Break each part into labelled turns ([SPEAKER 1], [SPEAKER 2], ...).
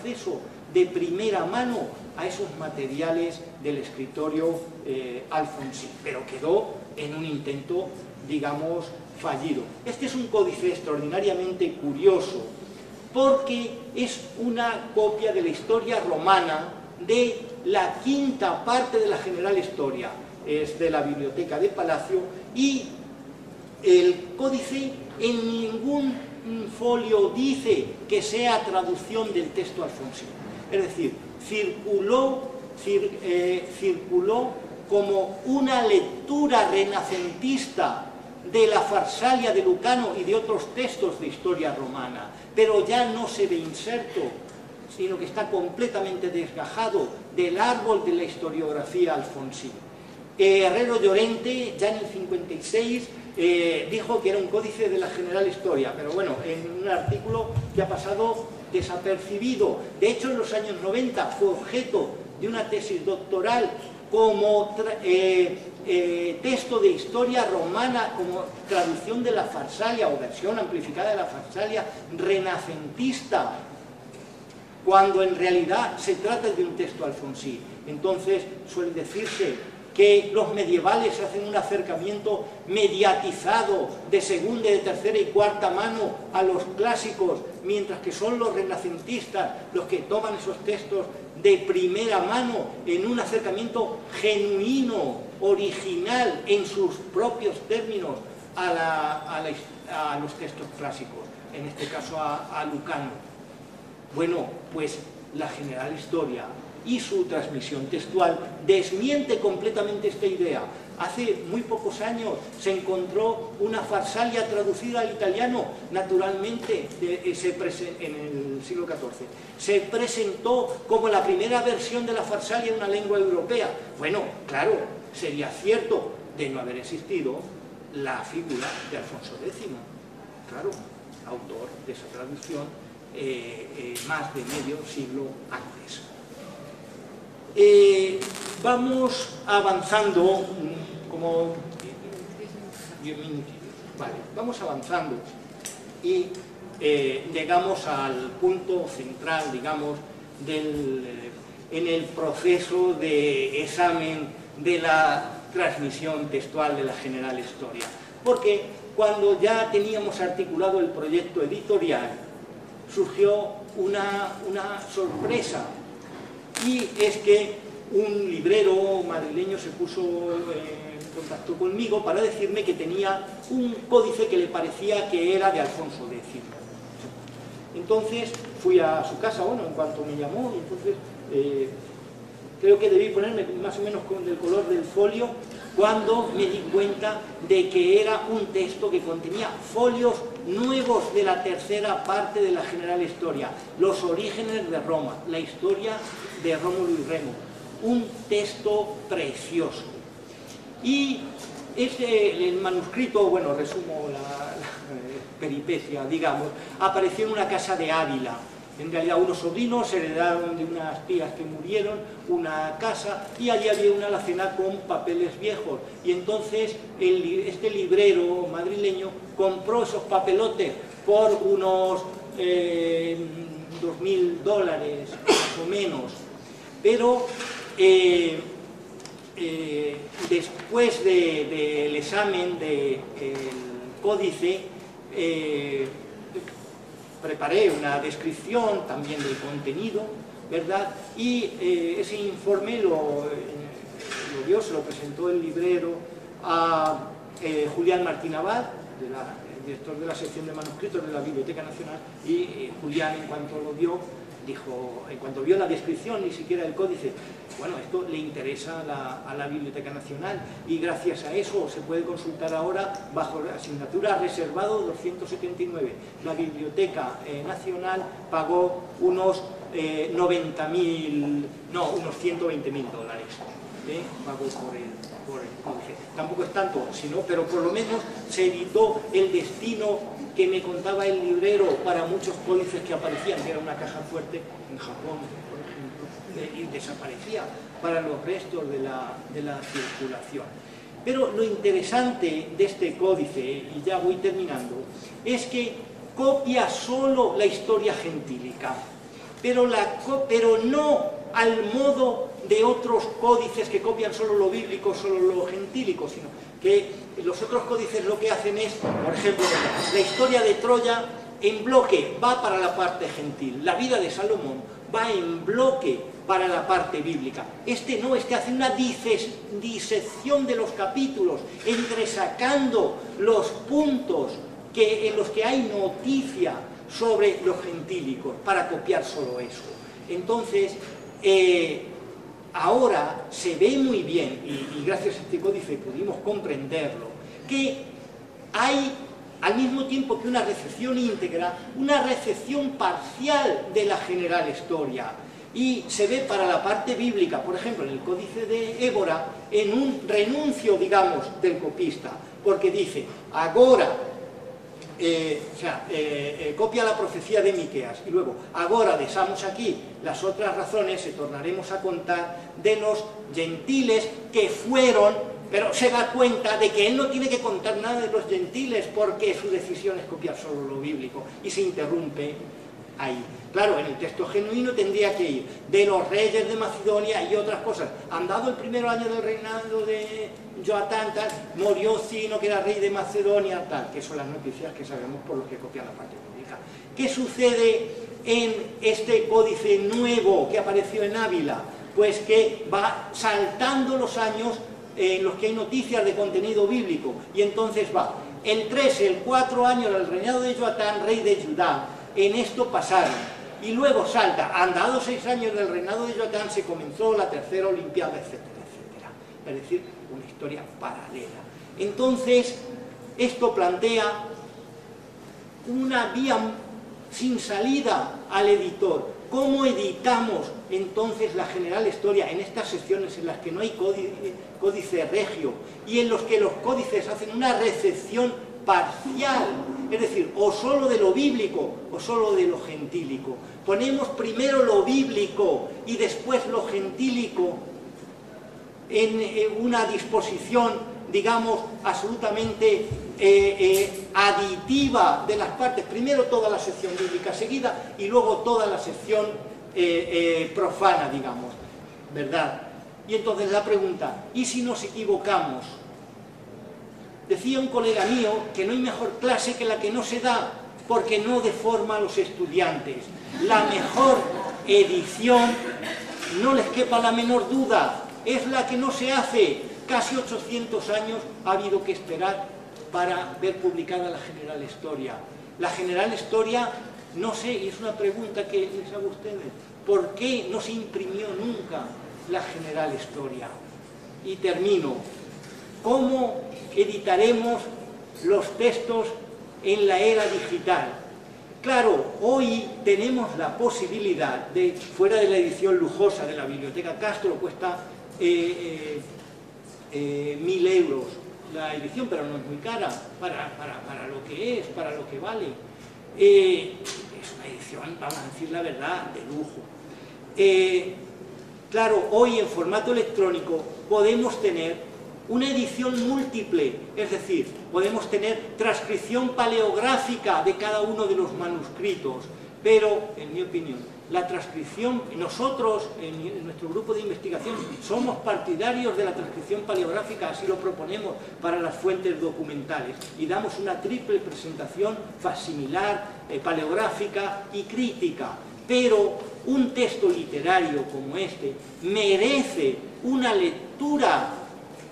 [SPEAKER 1] acceso de primera mano a esos materiales del escritorio alfonsí, pero quedó en un intento, digamos, fallido. Este es un códice extraordinariamente curioso porque es una copia de la historia romana de la quinta parte de la General Historia, es de la Biblioteca de Palacio, y el códice en ningún folio dice que sea traducción del texto alfonsí. Es decir, circuló como una lectura renacentista de la Farsalia de Lucano y de otros textos de historia romana, pero ya no se ve inserto, sino que está completamente desgajado del árbol de la historiografía alfonsí. Herrero Llorente, ya en el 56, dijo que era un códice de la General Historia, pero bueno, en un artículo que ha pasado desapercibido. De hecho, en los años 90 fue objeto de una tesis doctoral como texto de historia romana, como traducción de la Farsalia o versión amplificada de la Farsalia renacentista, cuando en realidad se trata de un texto alfonsí. Entonces suele decirse que los medievales hacen un acercamiento mediatizado de segunda, de tercera y cuarta mano a los clásicos, mientras que son los renacentistas los que toman esos textos de primera mano en un acercamiento genuino, original, en sus propios términos a los textos clásicos, en este caso a Lucano. Bueno, pues la General Historia y su transmisión textual desmiente completamente esta idea. Hace muy pocos años se encontró una Farsalia traducida al italiano, naturalmente, en el siglo XIV. Se presentó como la primera versión de la Farsalia en una lengua europea. Bueno, claro, sería cierto de no haber existido la figura de Alfonso X, claro, autor de esa traducción más de medio siglo antes. Vamos avanzando, como 10 minutos, vale, vamos avanzando y llegamos al punto central, digamos, en el proceso de examen de la transmisión textual de la General Historia. Porque cuando ya teníamos articulado el proyecto editorial, surgió una sorpresa, y es que un librero madrileño se puso en contacto conmigo para decirme que tenía un códice que le parecía que era de Alfonso X. Entonces fui a su casa, bueno, en cuanto me llamó, entonces creo que debí ponerme más o menos con el color del folio, cuando me di cuenta de que era un texto que contenía folios nuevos de la tercera parte de la General Historia, los orígenes de Roma, la historia de Rómulo y Remo, un texto precioso. Y el manuscrito, bueno, resumo la peripecia, digamos, apareció en una casa de Ávila. En realidad unos sobrinos heredaron de unas tías que murieron una casa y allí había una alacena con papeles viejos, y entonces este librero madrileño compró esos papelotes por unos $2.000 más o menos, pero después del examen del códice preparé una descripción también del contenido, ¿verdad? Y ese informe lo dio, se lo presentó el librero a Julián Martín Abad, director de la sección de manuscritos de la Biblioteca Nacional, y Julián, en cuanto lo vio, dijo, en cuanto vio la descripción, ni siquiera el códice, bueno, esto le interesa a la Biblioteca Nacional, y gracias a eso se puede consultar ahora bajo la asignatura reservado 279. La Biblioteca Nacional pagó unos unos $120.000, pagó por el códice. Tampoco es tanto, pero por lo menos se evitó el destino que me contaba el librero para muchos códices que aparecían, que era una caja fuerte en Japón, por ejemplo, y desaparecía para los restos de la circulación. Pero lo interesante de este códice, y ya voy terminando, es que copia solo la historia gentílica. pero no al modo de otros códices que copian solo lo bíblico, solo lo gentílico, sino que los otros códices lo que hacen es, por ejemplo, la historia de Troya en bloque va para la parte gentil, la vida de Salomón va en bloque para la parte bíblica. Este no, este hace una disección de los capítulos, entresacando los puntos en los que hay noticia sobre los gentílicos, para copiar solo eso. Entonces, ahora se ve muy bien, y gracias a este códice pudimos comprenderlo, que hay, al mismo tiempo que una recepción íntegra, una recepción parcial de la general historia. Y se ve para la parte bíblica, por ejemplo, en el códice de Évora, en un renuncio, digamos, del copista, porque dice, agora, copia la profecía de Miqueas, y luego, agora dejamos aquí las otras razones, se tornaremos a contar de los gentiles que fueron, pero se da cuenta de que él no tiene que contar nada de los gentiles, porque su decisión es copiar solo lo bíblico, y se interrumpe ahí. Claro, en el texto genuino tendría que ir de los reyes de Macedonia y otras cosas. Andado el primer año del reinado de Joatán, tal, murió Cino, que era rey de Macedonia, tal, que son las noticias que sabemos por los que copian la parte pública. ¿Qué sucede en este códice nuevo que apareció en Ávila? Pues que va saltando los años en los que hay noticias de contenido bíblico, y entonces va el 3, el 4 años del reinado de Joatán, rey de Judá. En esto pasaron, y luego salta, andados 6 años del reinado de Joatán, se comenzó la tercera olimpiada, etcétera, etcétera. Es decir, una historia paralela. Entonces, esto plantea una vía sin salida al editor. ¿Cómo editamos entonces la general historia en estas secciones en las que no hay códice regio y en los que los códices hacen una recepción parcial, es decir, o solo de lo bíblico o solo de lo gentílico? Ponemos primero lo bíblico y después lo gentílico en una disposición, digamos, absolutamente aditiva de las partes. Primero toda la sección bíblica seguida y luego toda la sección profana, digamos, ¿verdad? Y entonces la pregunta, ¿y si nos equivocamos? Decía un colega mío que no hay mejor clase que la que no se da, porque no deforma a los estudiantes. La mejor edición, no les quepa la menor duda, es la que no se hace. Casi 800 años ha habido que esperar para ver publicada la General Historia. La General Historia, no sé, y es una pregunta que les hago a ustedes, ¿por qué no se imprimió nunca la General Historia? Y termino. ¿Cómo editaremos los textos en la era digital? Claro, hoy tenemos la posibilidad de, fuera de la edición lujosa de la Biblioteca Castro, cuesta 1.000 euros la edición, pero no es muy cara para lo que es, para lo que vale. Es una edición, vamos a decir la verdad, de lujo. Claro, hoy en formato electrónico podemos tener una edición múltiple, es decir, podemos tener transcripción paleográfica de cada uno de los manuscritos, pero, en mi opinión, la transcripción, nosotros, en nuestro grupo de investigación, somos partidarios de la transcripción paleográfica, así lo proponemos para las fuentes documentales, y damos una triple presentación facsimilar, paleográfica y crítica, pero un texto literario como este merece una lectura,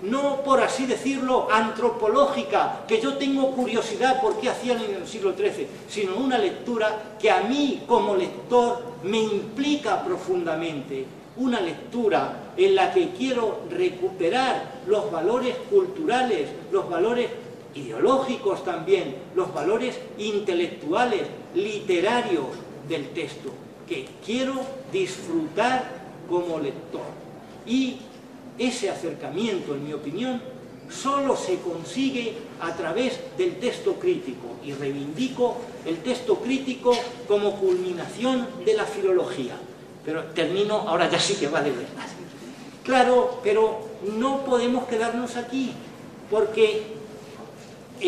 [SPEAKER 1] no por así decirlo antropológica, que yo tengo curiosidad por qué hacían en el siglo XIII, sino una lectura que a mí como lector me implica profundamente, una lectura en la que quiero recuperar los valores culturales, los valores ideológicos también, los valores intelectuales, literarios del texto, que quiero disfrutar como lector. Y ese acercamiento, en mi opinión, solo se consigue a través del texto crítico, y reivindico el texto crítico como culminación de la filología. Pero termino, ahora ya sí que va de verdad. Claro, pero no podemos quedarnos aquí, porque, no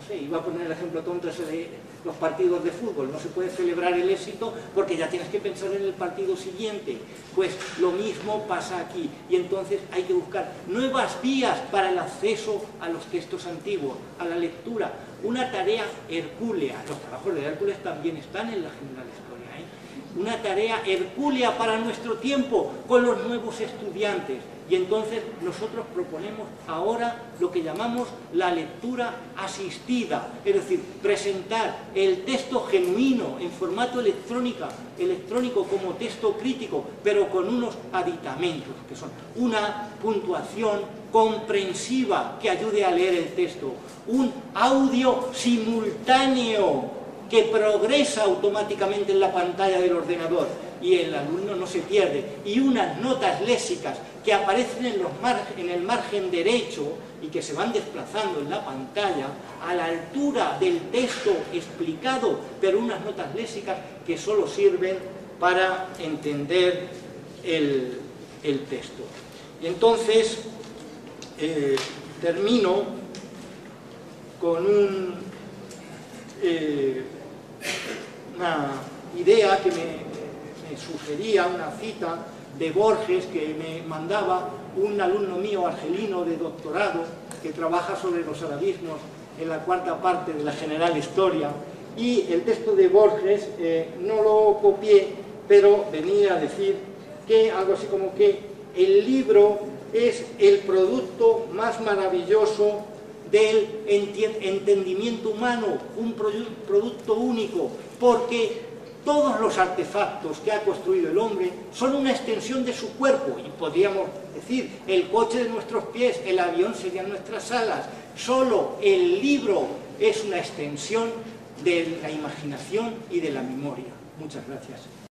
[SPEAKER 1] sé, iba a poner el ejemplo tonto ese de los partidos de fútbol, no se puede celebrar el éxito porque ya tienes que pensar en el partido siguiente. Pues lo mismo pasa aquí, y entonces hay que buscar nuevas vías para el acceso a los textos antiguos, a la lectura. Una tarea hercúlea, los trabajos de Hércules también están en la General Historia, una tarea hercúlea para nuestro tiempo con los nuevos estudiantes. Y entonces nosotros proponemos ahora lo que llamamos la lectura asistida, es decir, presentar el texto genuino en formato electrónico como texto crítico, pero con unos aditamentos, que son una puntuación comprensiva que ayude a leer el texto, un audio simultáneo que progresa automáticamente en la pantalla del ordenador y el alumno no se pierde, y unas notas léxicas que aparecen en el margen derecho y que se van desplazando en la pantalla a la altura del texto explicado, pero unas notas léxicas que solo sirven para entender el texto. Y entonces termino con una idea que me sugería, una cita de Borges que me mandaba un alumno mío argelino de doctorado que trabaja sobre los arabismos en la cuarta parte de la General Historia, y el texto de Borges no lo copié, pero venía a decir que algo así como que el libro es el producto más maravilloso del entendimiento humano, un producto único, porque todos los artefactos que ha construido el hombre son una extensión de su cuerpo, y podríamos decir, el coche de nuestros pies, el avión serían nuestras alas. Solo el libro es una extensión de la imaginación y de la memoria. Muchas gracias.